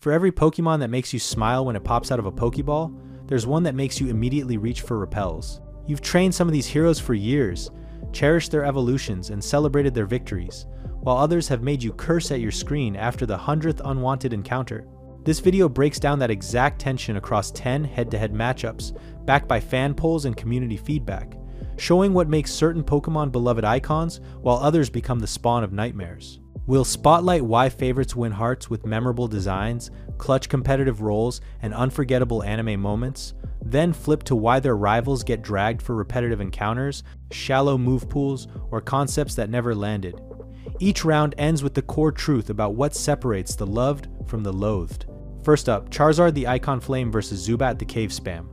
For every Pokemon that makes you smile when it pops out of a Pokeball, there's one that makes you immediately reach for repels. You've trained some of these heroes for years, cherished their evolutions, and celebrated their victories, while others have made you curse at your screen after the 100th unwanted encounter. This video breaks down that exact tension across 10 head-to-head matchups, backed by fan polls and community feedback, showing what makes certain Pokemon beloved icons while others become the spawn of nightmares. We'll spotlight why favorites win hearts with memorable designs, clutch competitive roles, and unforgettable anime moments, then flip to why their rivals get dragged for repetitive encounters, shallow move pools, or concepts that never landed. Each round ends with the core truth about what separates the loved from the loathed. First up, Charizard the Icon Flame versus Zubat the Cave Spam.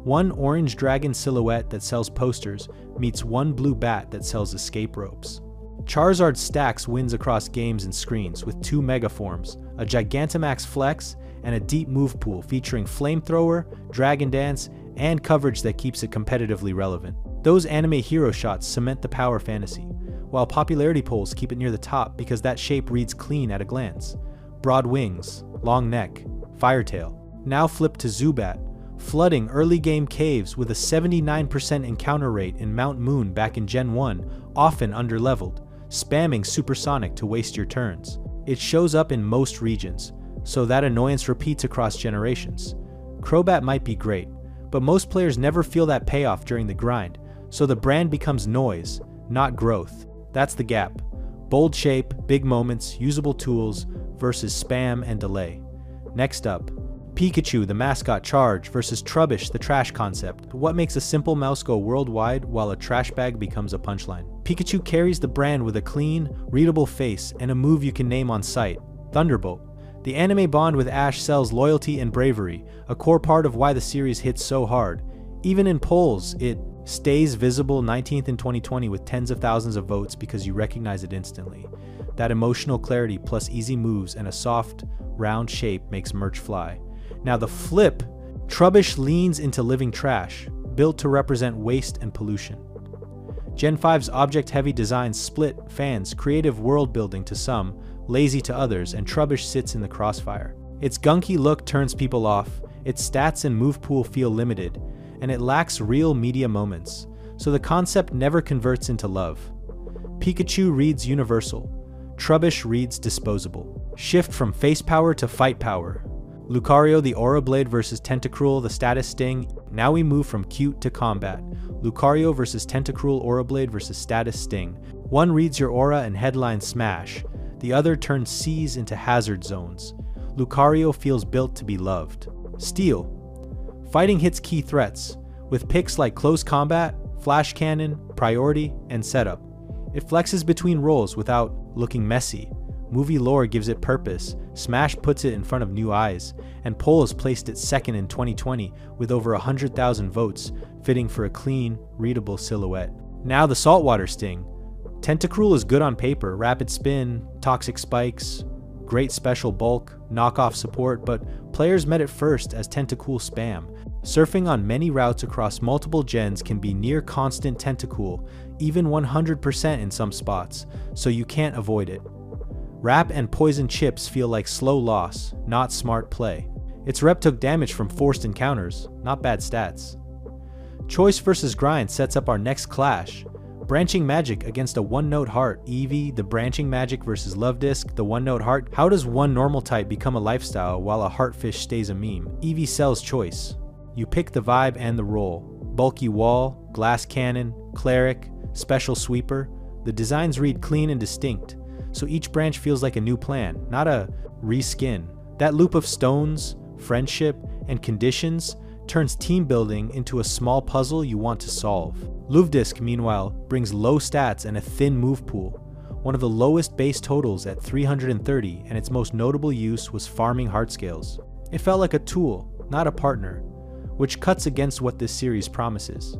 One orange dragon silhouette that sells posters meets one blue bat that sells escape ropes. Charizard stacks wins across games and screens with 2 Mega Forms, a Gigantamax Flex, and a deep move pool featuring Flamethrower, Dragon Dance, and coverage that keeps it competitively relevant. Those anime hero shots cement the power fantasy, while popularity polls keep it near the top because that shape reads clean at a glance. Broad wings, long neck, firetail. Now flip to Zubat, flooding early game caves with a 79% encounter rate in Mount Moon back in Gen 1, often underleveled, spamming Supersonic to waste your turns. It shows up in most regions, so that annoyance repeats across generations. Crobat might be great, but most players never feel that payoff during the grind, so the brand becomes noise, not growth. That's the gap. Bold shape, big moments, usable tools versus spam and delay. Next up, Pikachu the mascot charge versus Trubbish the trash concept. What makes a simple mouse go worldwide while a trash bag becomes a punchline? Pikachu carries the brand with a clean, readable face and a move you can name on sight, Thunderbolt. The anime bond with Ash sells loyalty and bravery, a core part of why the series hits so hard. Even in polls, it stays visible 19th in 2020 with tens of thousands of votes because you recognize it instantly. That emotional clarity plus easy moves and a soft, round shape makes merch fly. Now the flip, Trubbish leans into living trash, built to represent waste and pollution. Gen 5's object-heavy designs split fans' creative world-building to some, lazy to others, and Trubbish sits in the crossfire. Its gunky look turns people off, its stats and move pool feel limited, and it lacks real media moments, so the concept never converts into love. Pikachu reads universal, Trubbish reads disposable. Shift from face power to fight power. Lucario the Aura Blade versus Tentacruel the Status Sting. Now we move from cute to combat. Lucario versus Tentacruel Aura Blade versus Status Sting. One reads your aura and headline smash. The other turns seas into hazard zones. Lucario feels built to be loved. Steel. Fighting hits key threats, with picks like close combat, flash cannon, priority, and setup. It flexes between roles without looking messy. Movie lore gives it purpose, Smash puts it in front of new eyes, and polls placed it second in 2020 with over 100,000 votes, fitting for a clean, readable silhouette. Now the Saltwater Sting. Tentacruel is good on paper, rapid spin, toxic spikes, great special bulk, knockoff support, but players met it first as Tentacool spam. Surfing on many routes across multiple gens can be near constant Tentacool, even 100% in some spots, so you can't avoid it. Wrap and Poison Chips feel like slow loss, not smart play. Its rep took damage from forced encounters, not bad stats. Choice versus Grind sets up our next clash. Branching Magic against a one-note heart. Eevee, the Branching Magic versus Luvdisc, the one-note heart. How does one normal type become a lifestyle while a Heartfish stays a meme? Eevee sells choice. You pick the vibe and the role. Bulky Wall, Glass Cannon, Cleric, Special Sweeper. The designs read clean and distinct, so each branch feels like a new plan, not a reskin. That loop of stones, friendship, and conditions turns team building into a small puzzle you want to solve. Luvdisc, meanwhile, brings low stats and a thin move pool, one of the lowest base totals at 330, and its most notable use was farming heart scales. It felt like a tool, not a partner, which cuts against what this series promises.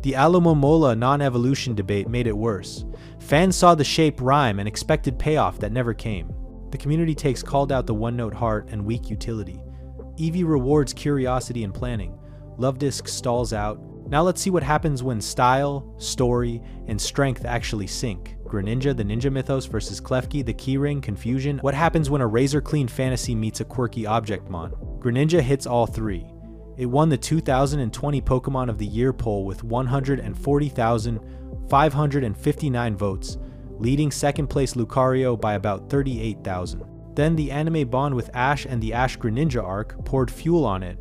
The Alomomola non-evolution debate made it worse. Fans saw the shape rhyme and expected payoff that never came. The community takes called out the one-note heart and weak utility. Eevee rewards curiosity and planning. Luvdisc stalls out. Now let's see what happens when style, story, and strength actually sync. Greninja, the Ninja Mythos versus Klefki, the Keyring, Confusion. What happens when a razor-clean fantasy meets a quirky Objectmon? Greninja hits all three. It won the 2020 Pokemon of the Year poll with 140,559 votes, leading second place Lucario by about 38,000. Then the anime bond with Ash and the Ash Greninja arc poured fuel on it.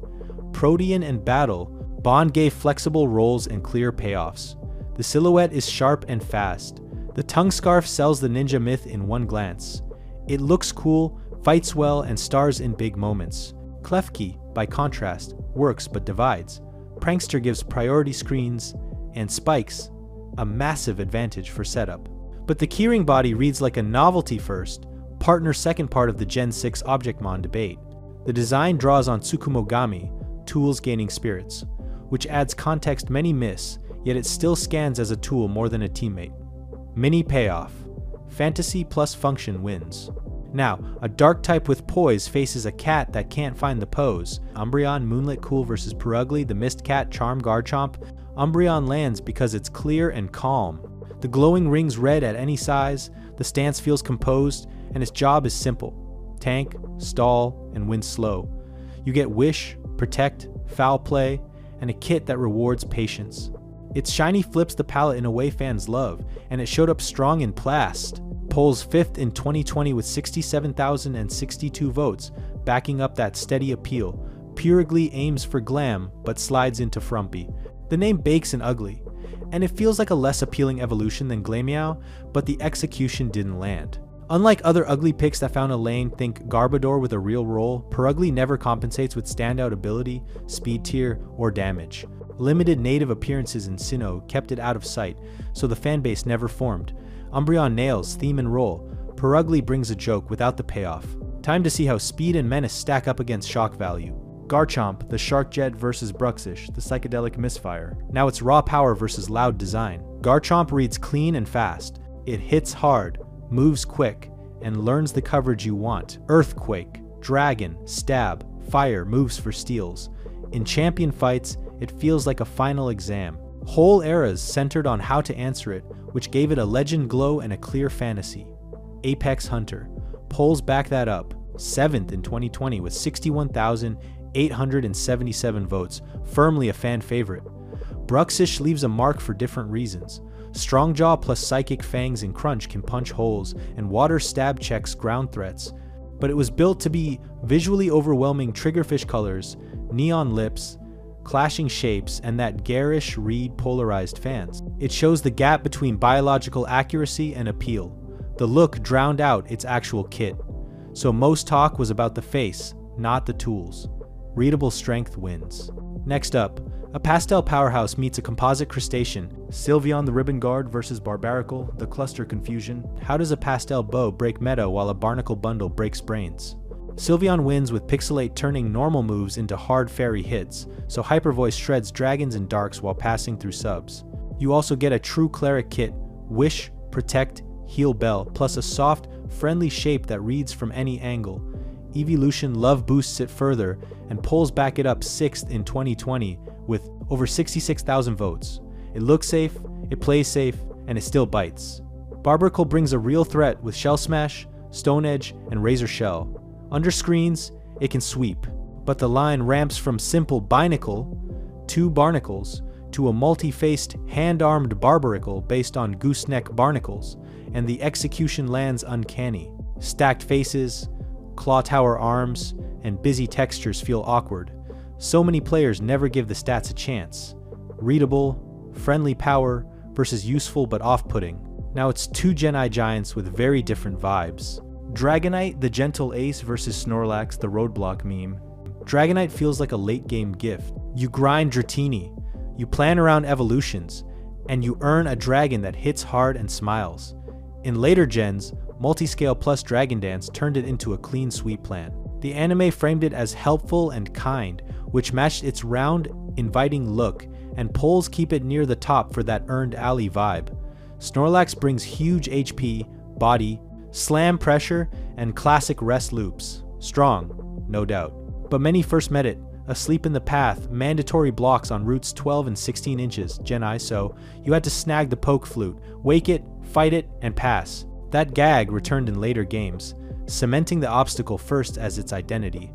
Protean and Battle, Bond gave flexible roles and clear payoffs. The silhouette is sharp and fast. The tongue scarf sells the ninja myth in one glance. It looks cool, fights well, and stars in big moments. Klefki, by contrast, works but divides. Prankster gives priority screens, and Spikes, a massive advantage for setup. But the Keyring body reads like a novelty first, partner second part of the Gen 6 Objectmon debate. The design draws on Tsukumogami, tools gaining spirits, which adds context many miss, yet it still scans as a tool more than a teammate. Mini payoff. Fantasy plus function wins. Now, a dark type with poise faces a cat that can't find the pose. Umbreon Moonlit Cool versus Purugly, the Mist Cat Charm Garchomp. Umbreon lands because it's clear and calm. The glowing rings red at any size, the stance feels composed, and its job is simple. Tank, stall, and win slow. You get Wish, Protect, Foul Play, and a kit that rewards patience. Its shiny flips the palette in a way fans love, and it showed up strong in Plast. Polls 5th in 2020 with 67,062 votes, backing up that steady appeal. Purugly aims for glam, but slides into frumpy. The name bakes and ugly, and it feels like a less appealing evolution than Glameow, but the execution didn't land. Unlike other ugly picks that found a lane, think Garbodor with a real role, Purugly never compensates with standout ability, speed tier, or damage. Limited native appearances in Sinnoh kept it out of sight, so the fanbase never formed. Umbreon nails theme and role. Purugly brings a joke without the payoff. Time to see how speed and menace stack up against shock value. Garchomp, the Shark Jet versus Bruxish, the Psychedelic Misfire. Now it's raw power versus loud design. Garchomp reads clean and fast. It hits hard, moves quick, and learns the coverage you want. Earthquake, Dragon, Stab, Fire moves for steals. In champion fights, it feels like a final exam. Whole eras centered on how to answer it, which gave it a legend glow and a clear fantasy. Apex Hunter. Polls back that up. 7th in 2020 with 61,877 votes, firmly a fan favorite. Bruxish leaves a mark for different reasons. Strong Jaw plus Psychic Fangs and Crunch can punch holes, and Water Stab checks ground threats. But it was built to be visually overwhelming triggerfish colors, neon lips, clashing shapes, and that garish read polarized fans. It shows the gap between biological accuracy and appeal. The look drowned out its actual kit. So most talk was about the face, not the tools. Readable strength wins. Next up, a pastel powerhouse meets a composite crustacean. Sylveon the Ribbon Guard versus Barbaracle, the Cluster Confusion. How does a pastel bow break meta while a barnacle bundle breaks brains? Sylveon wins with Pixelate turning normal moves into hard fairy hits, so Hyper Voice shreds dragons and darks while passing through subs. You also get a true cleric kit, Wish, Protect, Heal Bell, plus a soft, friendly shape that reads from any angle. Evolution Love boosts it further and pulls back it up 6th in 2020 with over 66,000 votes. It looks safe, it plays safe, and it still bites. Barbaracle brings a real threat with Shell Smash, Stone Edge, and Razor Shell. Under screens, it can sweep, but the line ramps from simple Binacle, 2 Barnacles, to a multi-faced, hand-armed Barbaracle based on gooseneck barnacles, and the execution lands uncanny. Stacked faces, claw tower arms, and busy textures feel awkward. So many players never give the stats a chance. Readable, friendly power versus useful but off-putting. Now it's 2 Gen-I giants with very different vibes. Dragonite, the Gentle Ace versus Snorlax, the Roadblock meme. Dragonite feels like a late-game gift. You grind Dratini, you plan around evolutions, and you earn a dragon that hits hard and smiles. In later gens, Multiscale plus Dragon Dance turned it into a clean sweep plan. The anime framed it as helpful and kind, which matched its round, inviting look, and polls keep it near the top for that earned alley vibe. Snorlax brings huge HP, body, slam pressure, and classic rest loops. Strong, no doubt. But many first met it, Asleep in the Path, mandatory blocks on routes 12 and 16 inches, Gen I, so you had to snag the poke flute, wake it, fight it, and pass. That gag returned in later games, cementing the obstacle first as its identity.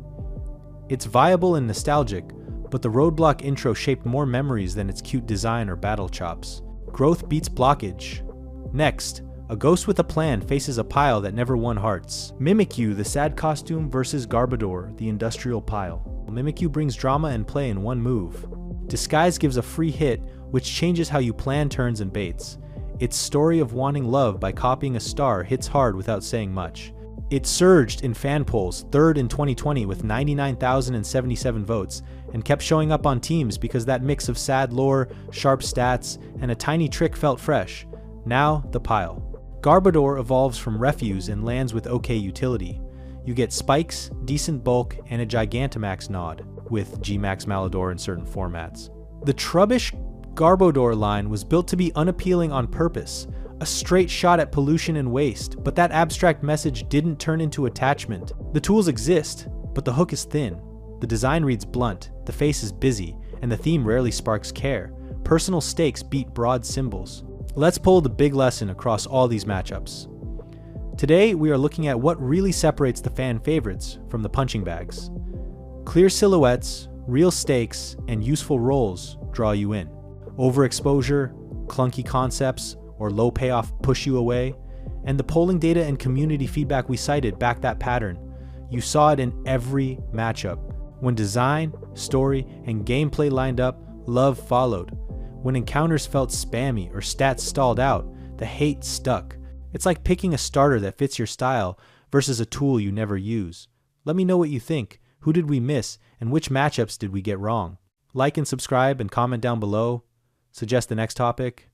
It's viable and nostalgic, but the roadblock intro shaped more memories than its cute design or battle chops. Growth beats blockage. Next, a ghost with a plan faces a pile that never won hearts. Mimikyu, the sad costume, versus Garbodor, the industrial pile. Mimikyu brings drama and play in one move. Disguise gives a free hit, which changes how you plan turns and baits. Its story of wanting love by copying a star hits hard without saying much. It surged in fan polls, third in 2020 with 99,077 votes, and kept showing up on teams because that mix of sad lore, sharp stats, and a tiny trick felt fresh. Now, the pile. Garbodor evolves from refuse and lands with okay utility. You get spikes, decent bulk, and a Gigantamax nod, with Gmax Malador in certain formats. The Trubbish Garbodor line was built to be unappealing on purpose, a straight shot at pollution and waste, but that abstract message didn't turn into attachment. The tools exist, but the hook is thin. The design reads blunt, the face is busy, and the theme rarely sparks care. Personal stakes beat broad symbols. Let's pull the big lesson across all these matchups. Today, we are looking at what really separates the fan favorites from the punching bags. Clear silhouettes, real stakes, and useful roles draw you in. Overexposure, clunky concepts, or low payoff push you away, and the polling data and community feedback we cited back that pattern. You saw it in every matchup. When design, story, and gameplay lined up, love followed. When encounters felt spammy or stats stalled out, the hate stuck. It's like picking a starter that fits your style versus a tool you never use. Let me know what you think. Who did we miss, and which matchups did we get wrong? Like and subscribe and comment down below. Suggest the next topic.